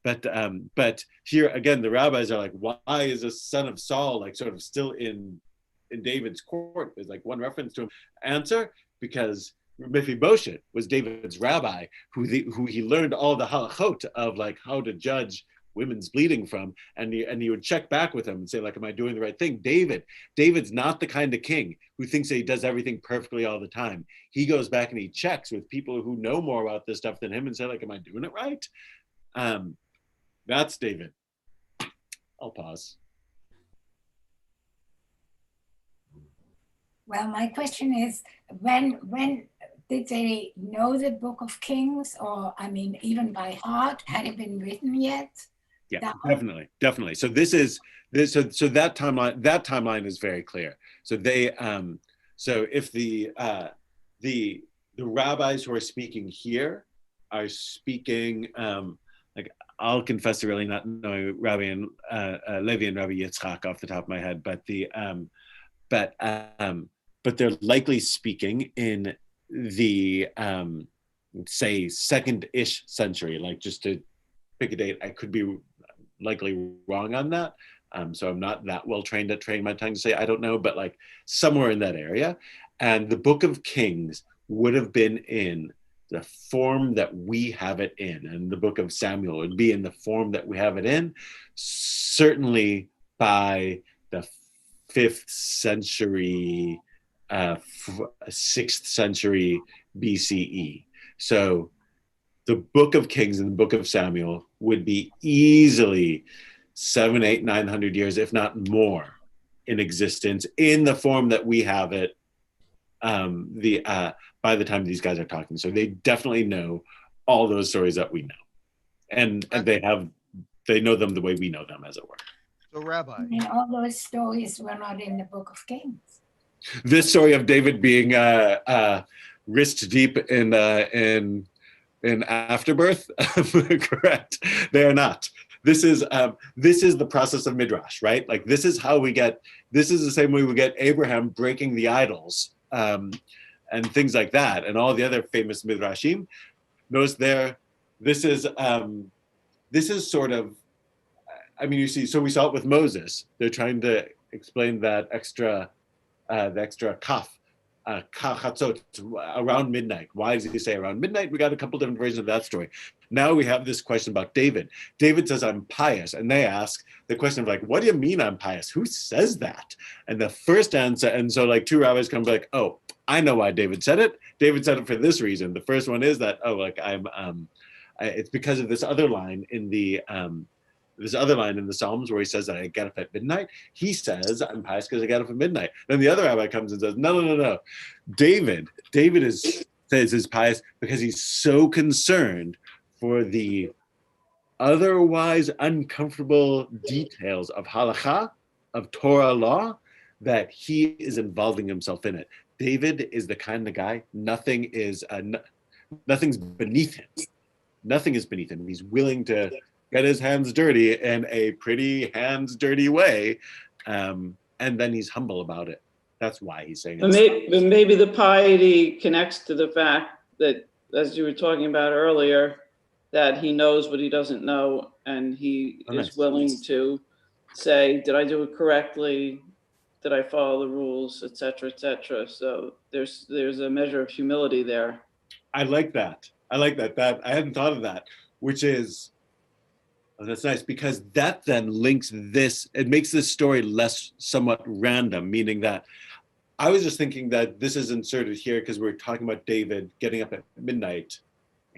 But here again, the rabbis are like, why is the son of Saul like sort of still in David's court? There's like one reference to him. Answer, because Mephibosheth was David's rabbi, who he learned all the halachot of like how to judge women's bleeding from, and he would check back with him and say like, am I doing the right thing? David's not the kind of king who thinks that he does everything perfectly all the time. He goes back and he checks with people who know more about this stuff than him and say like, am I doing it right? That's David. I'll pause.
Well, my question is, when did they know the Book of Kings, or even by heart? Had it been written yet?
Yeah, definitely. So so that timeline is very clear. So they so if the rabbis who are speaking here are speaking like, I'll confess to really not knowing Rabbi and Levi and Rabbi Yitzchak off the top of my head, but they're likely speaking in the say second-ish century, like just to pick a date. I could be likely wrong on that. So I'm not that well trained at training my tongue to say I don't know, but like somewhere in that area. And the Book of Kings would have been in the form that we have it in, and the Book of Samuel would be in the form that we have it in, certainly by the 5th century, 6th century BCE. So the Book of Kings and the Book of Samuel would be easily 700, 800, 900 years, if not more, in existence in the form that we have it by the time these guys are talking. So they definitely know all those stories that we know, and they know them the way we know them, as it were.
So, Rabbi,
And all those stories were not in the Book of Kings.
This story of David being wrist deep in afterbirth, correct? They are not. This is the process of midrash, right? Like this is how we get. This is the same way we get Abraham breaking the idols and things like that, and all the other famous midrashim. Notice there, this is sort of. I mean, you see. So we saw it with Moses. They're trying to explain that extra, the extra kaf. Chatzot, around midnight. Why does he say around midnight? We got a couple different versions of that story. Now we have this question about David. David says, I'm pious. And they ask the question of like, what do you mean I'm pious? Who says that? And the first answer, and so like two rabbis come like, oh, I know why David said it. David said it for this reason. The first one is that, it's because of this other line in the Psalms where he says that I get up at midnight. He says I'm pious because I get up at midnight. Then the other rabbi comes and says, no. David says he's pious because he's so concerned for the otherwise uncomfortable details of halakha, of Torah law, that he is involving himself in it. David is the kind of guy, nothing's beneath him. Nothing is beneath him. He's willing to get his hands dirty in a pretty hands dirty way, and then he's humble about it. That's why he's saying it.
But maybe the piety connects to the fact that, as you were talking about earlier, that he knows what he doesn't know, and he is willing to say, did I do it correctly? Did I follow the rules, et cetera, et cetera? So there's a measure of humility there.
I like that. That I hadn't thought of that, which is, that's nice, because that then links this, it makes this story less somewhat random, meaning that I was just thinking that this is inserted here because we're talking about David getting up at midnight,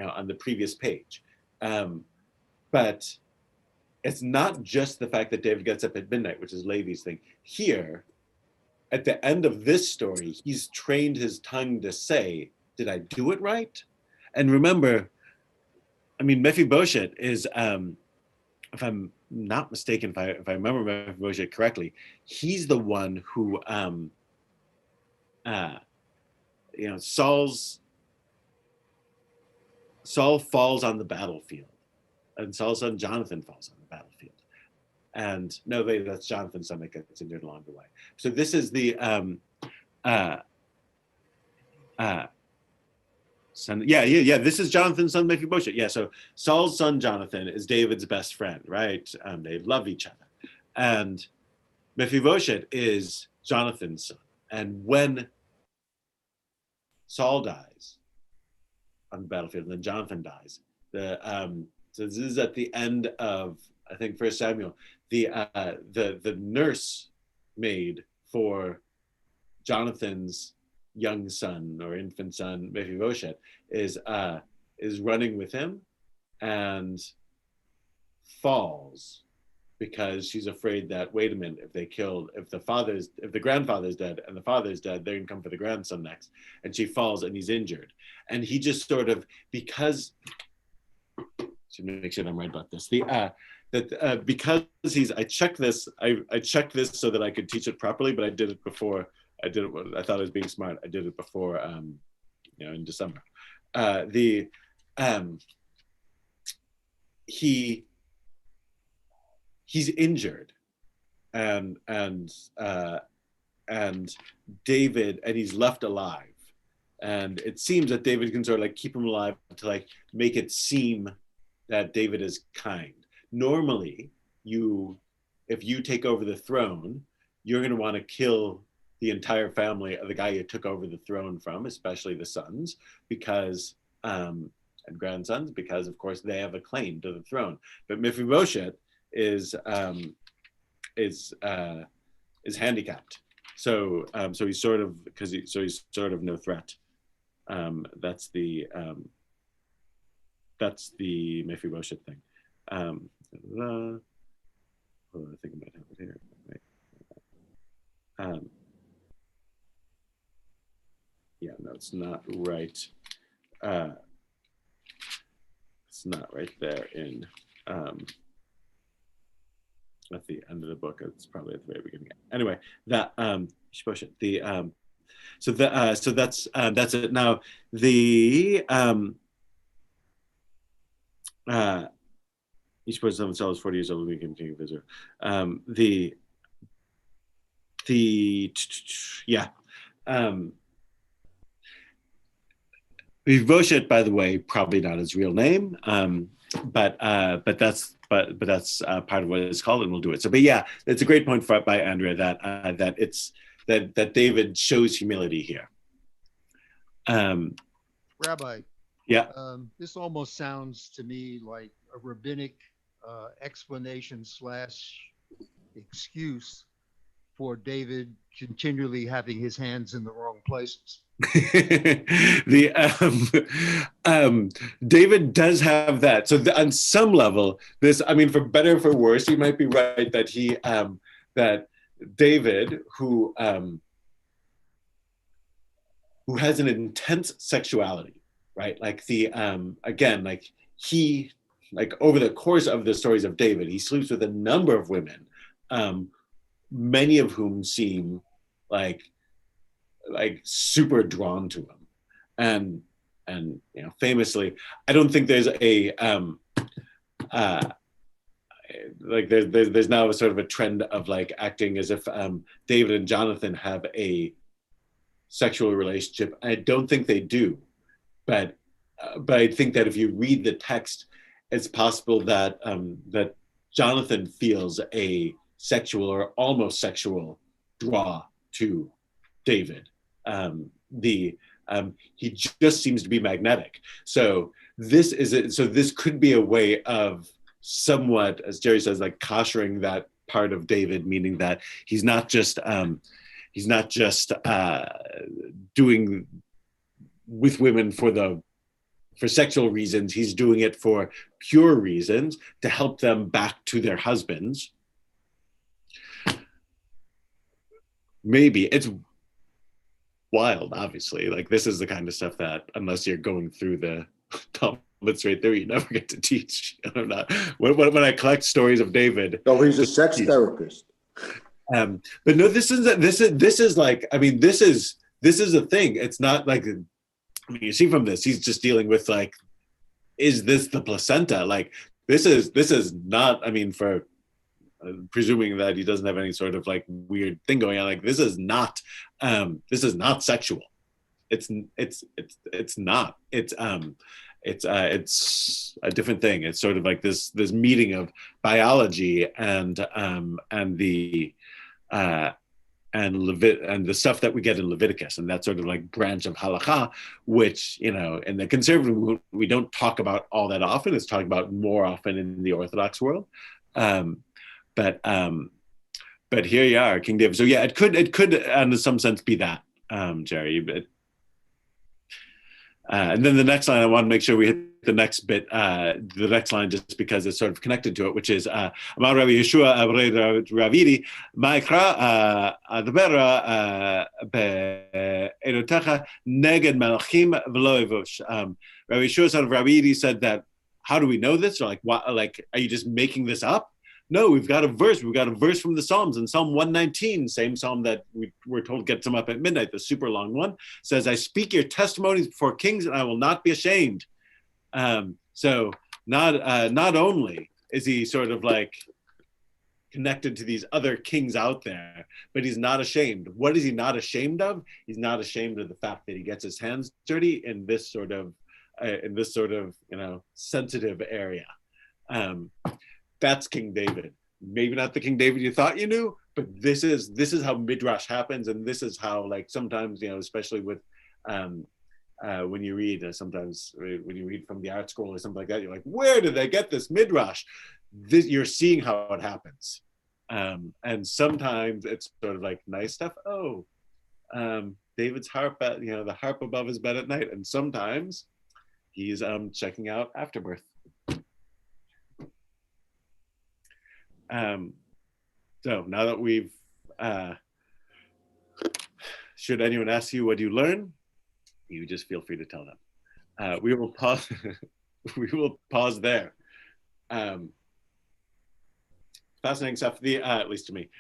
on the previous page. But it's not just the fact that David gets up at midnight, which is Levi's thing. Here, at the end of this story, he's trained his tongue to say, did I do it right? And remember, I mean, Mephibosheth is, if I'm not mistaken, if I remember Mephibosheth correctly, he's the one who, Saul falls on the battlefield, and Saul's son Jonathan falls on the battlefield. And no, wait, that's Jonathan's son that gets injured along the way. So this is the son. Yeah. This is Jonathan's son Mephibosheth. Yeah. So Saul's son Jonathan is David's best friend, right? They love each other, and Mephibosheth is Jonathan's son. And when Saul dies on the battlefield, and then Jonathan dies, so this is at the end of, I think, 1 Samuel. The nurse maid for Jonathan's young son or infant son Mephibosheth is running with him and falls because she's afraid that, wait a minute, if the grandfather's dead and the father's dead, they're gonna come for the grandson next. And she falls and he's injured. And he just sort of, because, should make sure I'm right about this. Because I checked this so that I could teach it properly, but I did it before. I thought I was being smart. I did it before, in December. He's injured, and David, and he's left alive, And it seems that David can sort of like keep him alive to like make it seem that David is kind. Normally, if you take over the throne, you're going to want to kill the entire family of the guy you took over the throne from, especially the sons, because and grandsons, because of course they have a claim to the throne. But Mephibosheth is handicapped, so he's sort of he's sort of no threat. That's the Mephibosheth thing. I think I might have it here. Yeah, no, it's not right. It's not right there in at the end of the book. It's probably at the very beginning. Anyway, that so that's it. Now the each person themselves 40 years old when we became king of Israel. Mephibosheth, by the way, probably not his real name, but that's part of what it's called, and we'll do it. So, but yeah, it's a great point by Andrea that it's that David shows humility here.
Rabbi,
yeah,
this almost sounds to me like a rabbinic explanation / excuse for David continually having his hands in the wrong places.
David does have that. So on some level, this, I mean, for better or for worse, you might be right that that David, who has an intense sexuality, right? Like again, like he, like over the course of the stories of David, he sleeps with a number of women, many of whom seem like super drawn to him, and you know, famously, I don't think there's a like there's now a sort of a trend of like acting as if David and Jonathan have a sexual relationship. I don't think they do, but I think that if you read the text, it's possible that that Jonathan feels a sexual or almost sexual draw to David. He just seems to be magnetic. So this could be a way of somewhat, as Jerry says, like koshering that part of David, meaning that he's not just doing with women for sexual reasons. He's doing it for pure reasons to help them back to their husbands. Maybe it's wild, obviously. Like this is the kind of stuff that, unless you're going through the Talmud straight through, you never get to teach. I don't know. When I collect stories of David,
oh, he's a sex therapist.
But no, this is like, I mean, this is a thing. It's not like, I mean, you see from this, he's just dealing with like, is this the placenta? Like this is not, I mean, for presuming that he doesn't have any sort of like weird thing going on, like this is not sexual. It's not. It's a different thing. It's sort of like this meeting of biology and the stuff that we get in Leviticus, and that sort of like branch of halakha, which, you know, in the conservative movement, we don't talk about all that often. It's talked about more often in the Orthodox world. But here you are, King David. So yeah, it could in some sense be that, Jerry. But and then the next line, I want to make sure we hit the next bit, the next line, just because it's sort of connected to it, which is Amar Rabbi Yeshua Ravidi Ma'ikra Adbera Be'erotecha Neged Malachim V'lo Evush. Rabbi Yeshua son of Ravidi said that. How do we know this? Or like, what? Like, are you just making this up? No, we've got a verse. We've got a verse from the Psalms. In Psalm 119, same psalm that we're told gets them up at midnight, the super long one, says, I speak your testimonies before kings and I will not be ashamed. So not only is he sort of like connected to these other kings out there, but he's not ashamed. What is he not ashamed of? He's not ashamed of the fact that he gets his hands dirty in this sort of sensitive area. That's King David. Maybe not the King David you thought you knew, but this is how midrash happens, and this is how, like, sometimes, especially with when you read sometimes when you read from the art scroll or something like that, you're like, where did they get this midrash? You're seeing how it happens, and sometimes it's sort of like nice stuff. David's harp, the harp above his bed at night, and sometimes he's checking out Afterbirth. So now that we've, should anyone ask you what you learn, you just feel free to tell them. We will pause. We will pause there. Fascinating stuff. At least to me.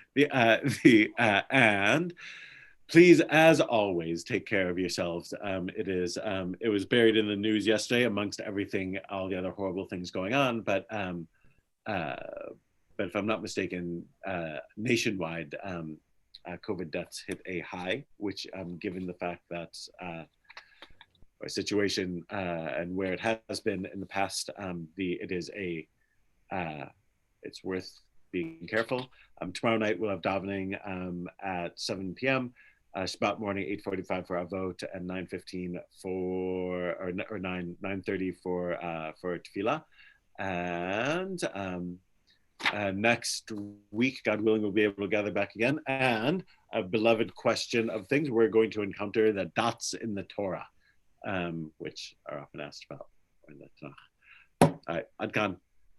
And please, as always, take care of yourselves. It was buried in the news yesterday amongst everything, all the other horrible things going on. But if I'm not mistaken, nationwide, COVID deaths hit a high, which, given the fact that our situation and where it has been in the past, it's worth being careful. Tomorrow night we'll have davening at 7 p.m. Shabbat morning 8:45 for Avot and 9:15 or 9:30 for Tefillah. And next week, God willing, we'll be able to gather back again. And a beloved question of things, we're going to encounter the dots in the Torah, which are often asked about in the Tanakh. All right, Ad Kan.